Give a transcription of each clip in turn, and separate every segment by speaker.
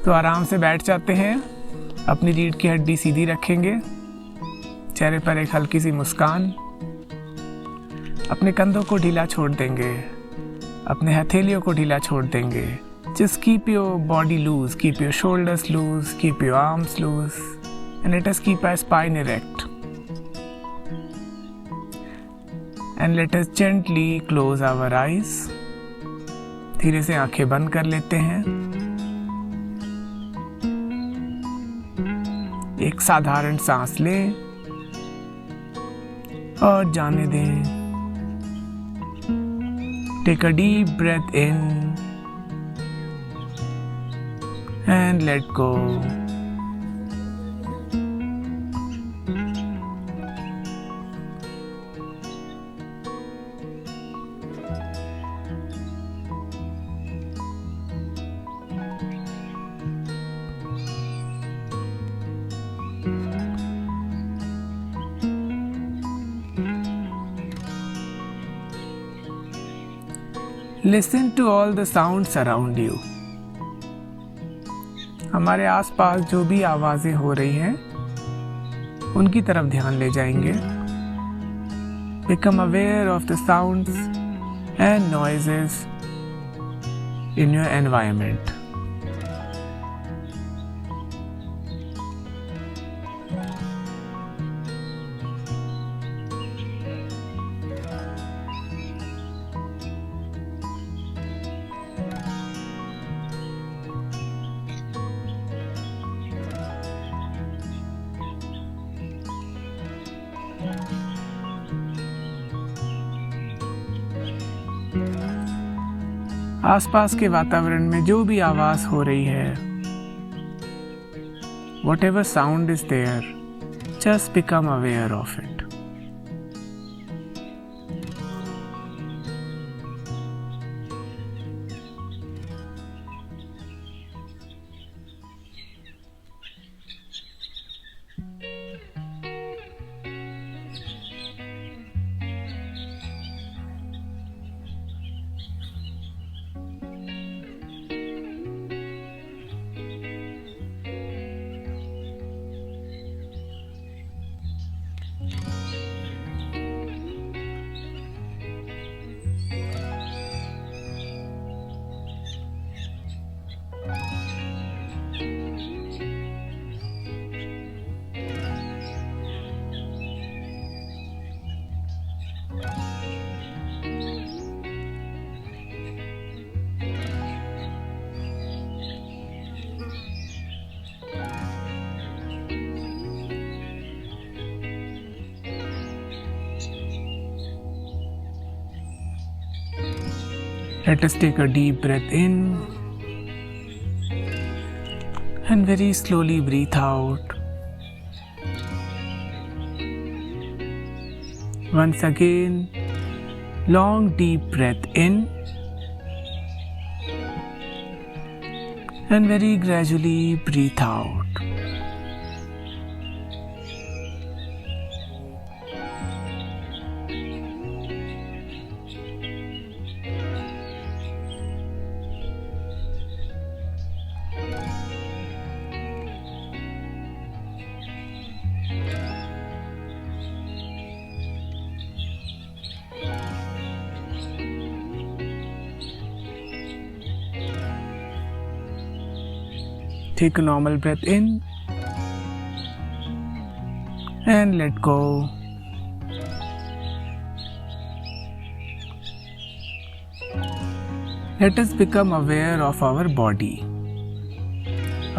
Speaker 1: तो आराम से बैठ जाते हैं, अपनी रीढ़ की हड्डी सीधी रखेंगे, चेहरे पर एक हल्की सी मुस्कान, अपने कंधों को ढीला छोड़ देंगे, अपने हथेलियों को ढीला छोड़ देंगे। Just keep your body loose, keep your shoulders loose, keep your arms loose, and let us keep our spine erect. And let us gently close our eyes. धीरे से आंखें बंद कर लेते हैं। एक साधारण सांस लें और जाने दें। Take a deep breath in and let go. Listen to all the sounds around you. हमारे आसपास जो भी आवाजें हो रही हैं, उनकी तरफ ध्यान ले जाएंगे। Become aware of the sounds and noises in your environment. आसपास के वातावरण में जो भी आवाज हो रही है, whatever sound is there, just become aware of it. Let us take a deep breath in and very slowly breathe out. Once again, long deep breath in and very gradually breathe out. Take a normal breath in and let go. Let us become aware of our body.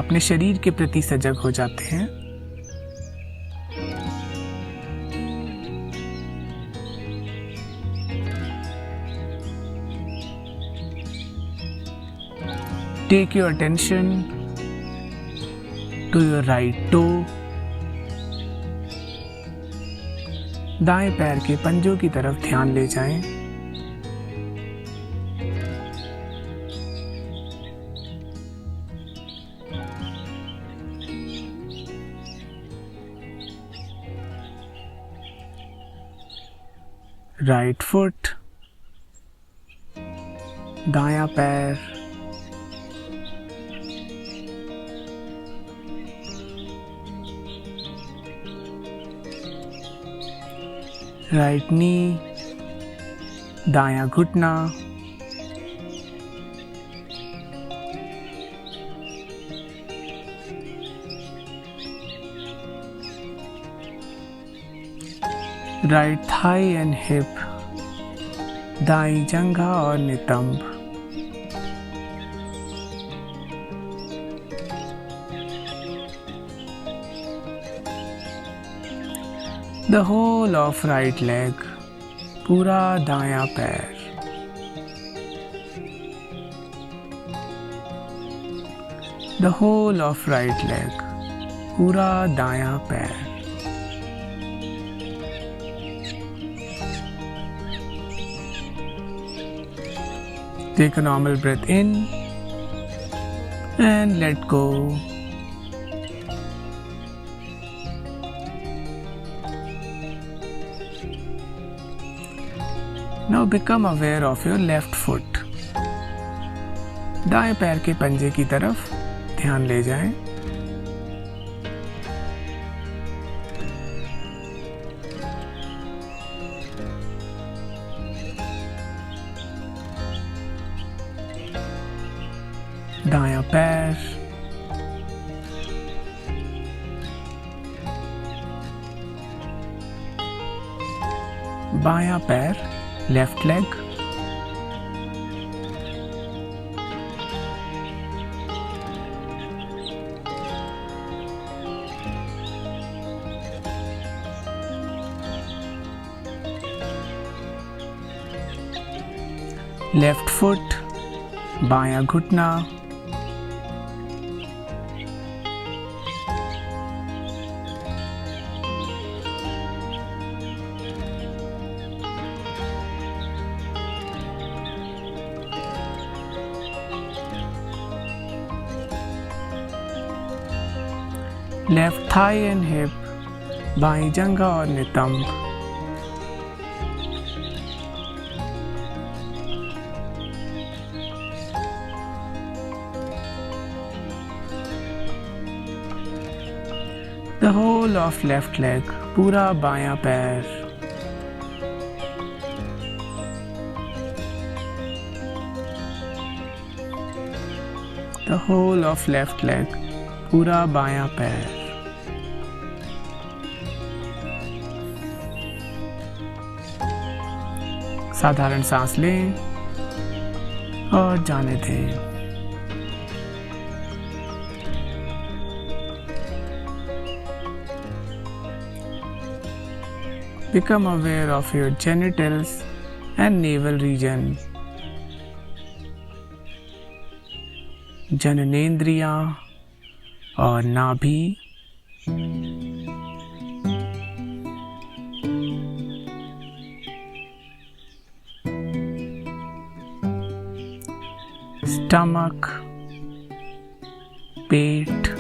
Speaker 1: अपने शरीर के प्रति सजग हो जाते हैं। Take your attention to your right toe. दाएं पैर के पंजों की तरफ ध्यान ले जाएं। राइट फुट, दायां पैर, राइट नी, दायां घुटना, राइट थाई एंड हिप, दाईं जंघा और नितंब, the whole of right leg, पूरा दायां पैर, the whole of right leg, पूरा दायां पैर, take a normal breath in and let go. Now become aware of your left foot. दाएं पैर के पंजे की तरफ ध्यान ले जाएं। दायां पैर, बायां पैर, लेफ्ट लेग, लेफ्ट फुट, बायां घुटना, लेफ्ट थाई एंड हिप, बाईं जंघा और नितंब, the whole of left leg, पूरा बायां पैर, the whole of left leg, पूरा बायां पैर, साधारण सांस लें और जाने दें। Become aware of your genitals and navel region. जननेंद्रियां और नाभि, स्टमक, पेट,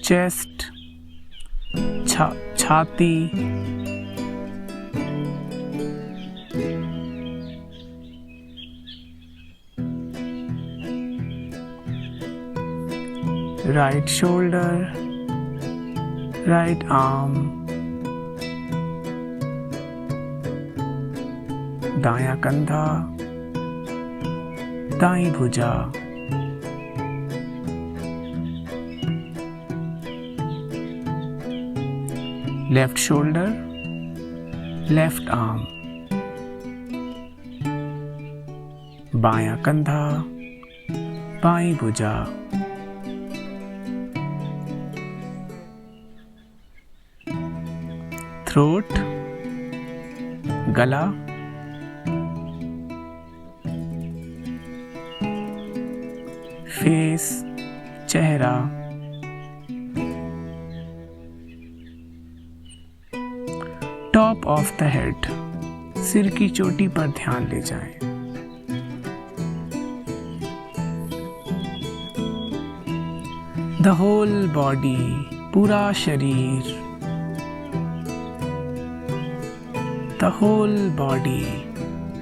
Speaker 1: चेस्ट, छाती, राइट शोल्डर, राइट आर्म, दायां कंधा, दाईं भुजा, लेफ्ट शोल्डर, लेफ्ट आर्म, बायां कंधा, बाईं भुजा, थ्रोट, गला, फेस, चेहरा, टॉप ऑफ द हेड, सिर की चोटी पर ध्यान ले जाएं। द होल बॉडी, पूरा शरीर, द होल बॉडी,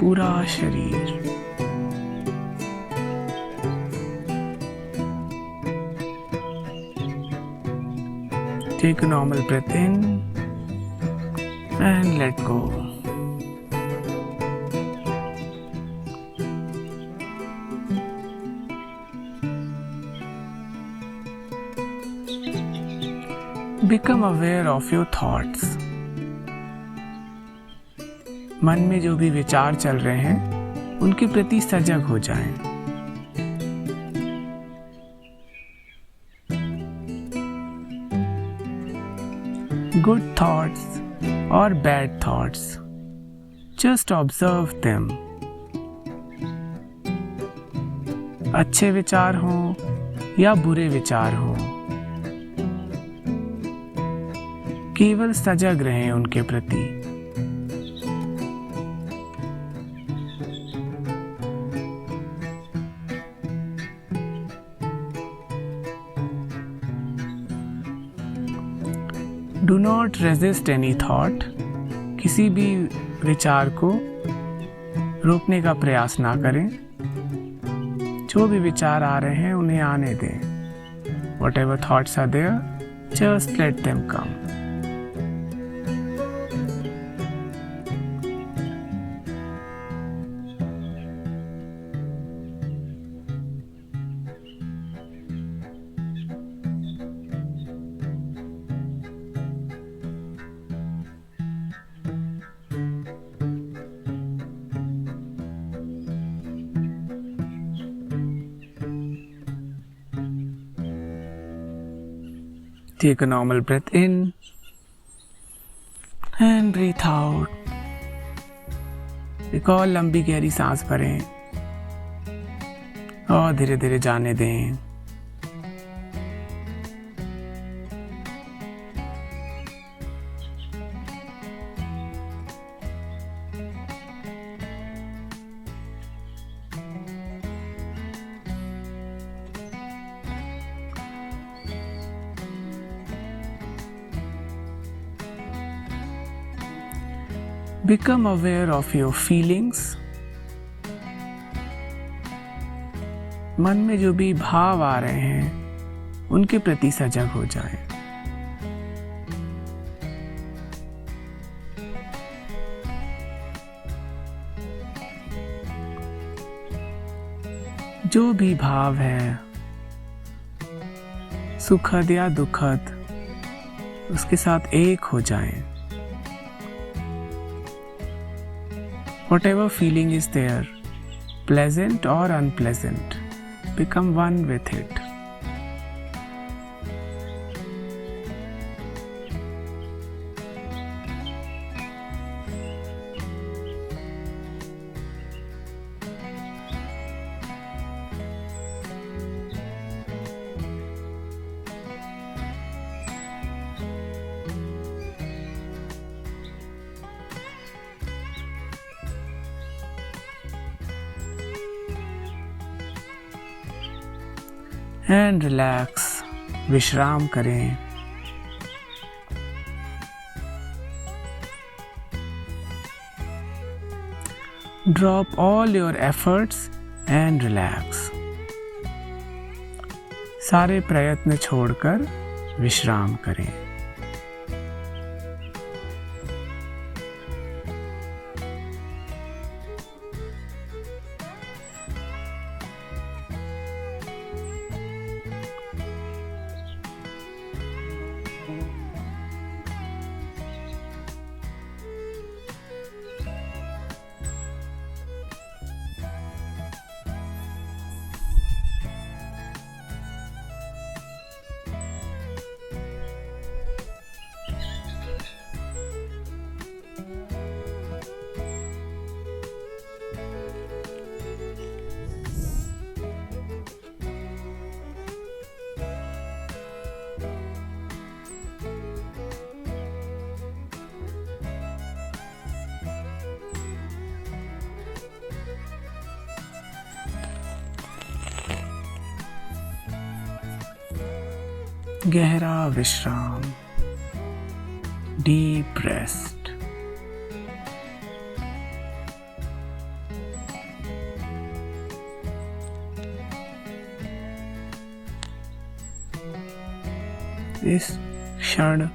Speaker 1: पूरा शरीर, Take a normal breath in and let go. Become aware of your thoughts. मन में जो भी विचार चल रहे हैं उनके प्रति सजग हो जाएं। Good thoughts or bad thoughts, just observe them. अच्छे विचार हों या बुरे विचार हों, केवल सजग रहें उनके प्रति। Do not resist any thought. किसी भी विचार को रोकने का प्रयास ना करें। जो भी विचार आ रहे हैं उन्हें आने दें। Whatever thoughts are there, just let them come. Take a normal breath in and breathe out. एक और लंबी गहरी सांस भरें और धीरे धीरे जाने दें। Become aware of your feelings. मन में जो भी भाव आ रहे हैं उनके प्रति सजग हो जाएं। जो भी भाव है, सुखद या दुखद, उसके साथ एक हो जाएं। Whatever feeling is there, pleasant or unpleasant, become one with it. And relax, विश्राम करें। Drop all your efforts and relax. सारे प्रयत्न छोड़कर विश्राम करें। गहरा विश्राम, डीप रेस्ट। इस क्षण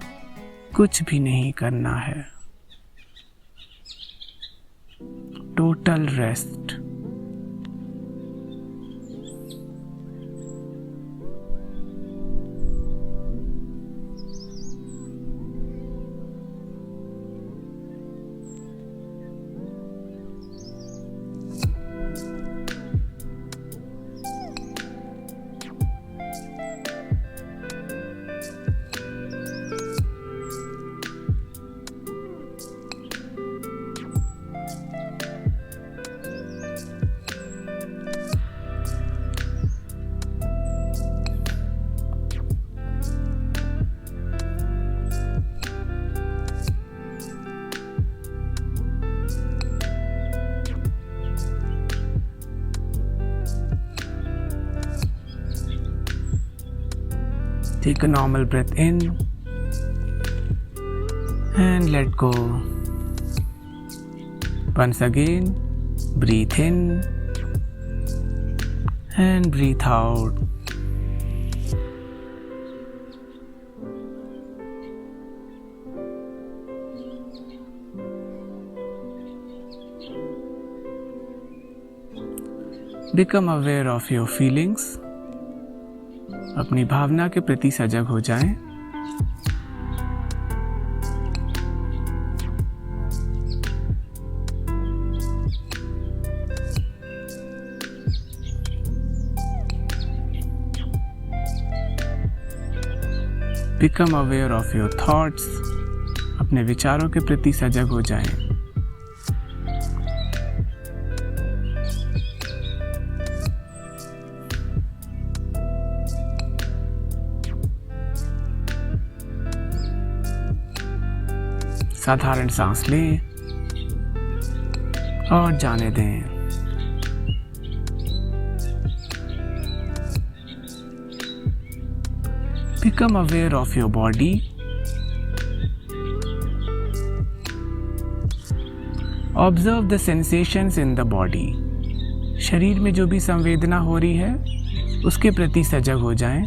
Speaker 1: कुछ भी नहीं करना है, total rest. Take a normal breath in and let go. Once again, breathe in and breathe out. Become aware of your feelings. अपनी भावना के प्रति सजग हो जाएं। Become aware of your thoughts. अपने विचारों के प्रति सजग हो जाएं। साधारण सांस लें और जाने दें। Become aware of your body. Observe the sensations in the body. शरीर में जो भी संवेदना हो रही है उसके प्रति सजग हो जाएं।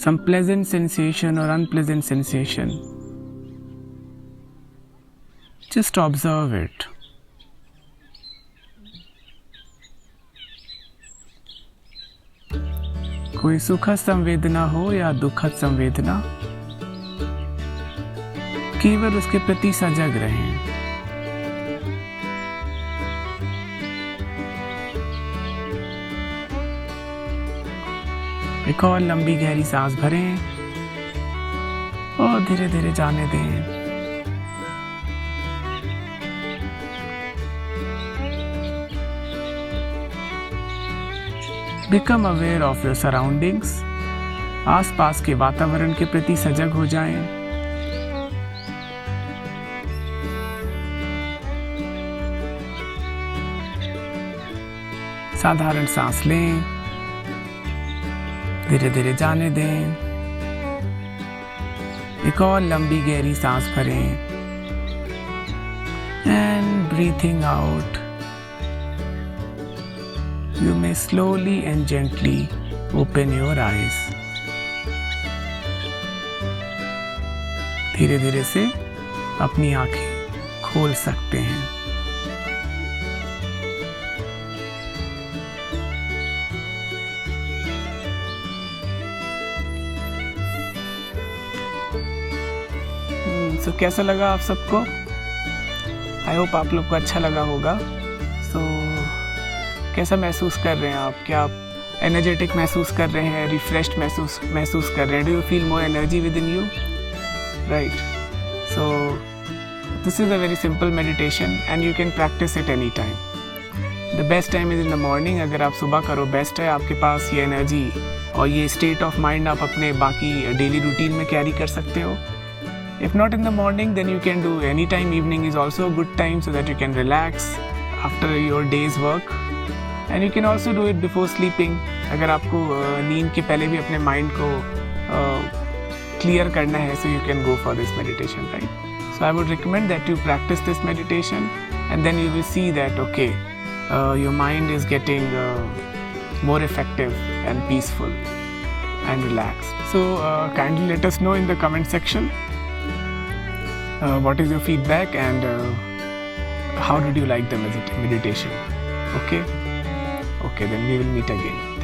Speaker 1: Some pleasant sensation or unpleasant sensation. Just observe it. कोई सुखद संवेदना हो या दुखद संवेदना, केवल उसके प्रति सजग रहें। एक और लंबी गहरी सांस भरें और धीरे धीरे जाने दें। Become aware of your surroundings. आसपास के वातावरण के प्रति सजग हो जाएं। साधारण सांस लें, धीरे धीरे जाने दें। एक और लंबी गहरी सांस भरें and breathing out you may slowly and gently open your eyes. धीरे धीरे से अपनी आंखें खोल सकते हैं। तो कैसा लगा आप सबको? आई होप आप लोग को अच्छा लगा होगा। कैसा महसूस कर रहे हैं आप? क्या आप एनर्जेटिक महसूस कर रहे हैं, रिफ्रेश्ड महसूस कर रहे हैं? Do you feel more energy with in you? Right. So this is a very simple meditation and you can practice it any time. The best time is in the morning. अगर आप सुबह करो best है, आपके पास ये energy और ये state of mind आप अपने बाकी डेली रूटीन में कैरी कर सकते हो। If not in the morning, then you can do any time. Evening is also a good time so that you can relax after your day's work. And you can also do it before sleeping. अगर आपको नींद के पहले भी अपने mind को clear करना है, so you can go for this meditation, right? So I would recommend that you practice this meditation and then you will see that, okay, your mind is getting more effective and peaceful and relaxed. So kindly let us know in the comment section what is your feedback and how did you like the meditation. Okay, then we will meet again.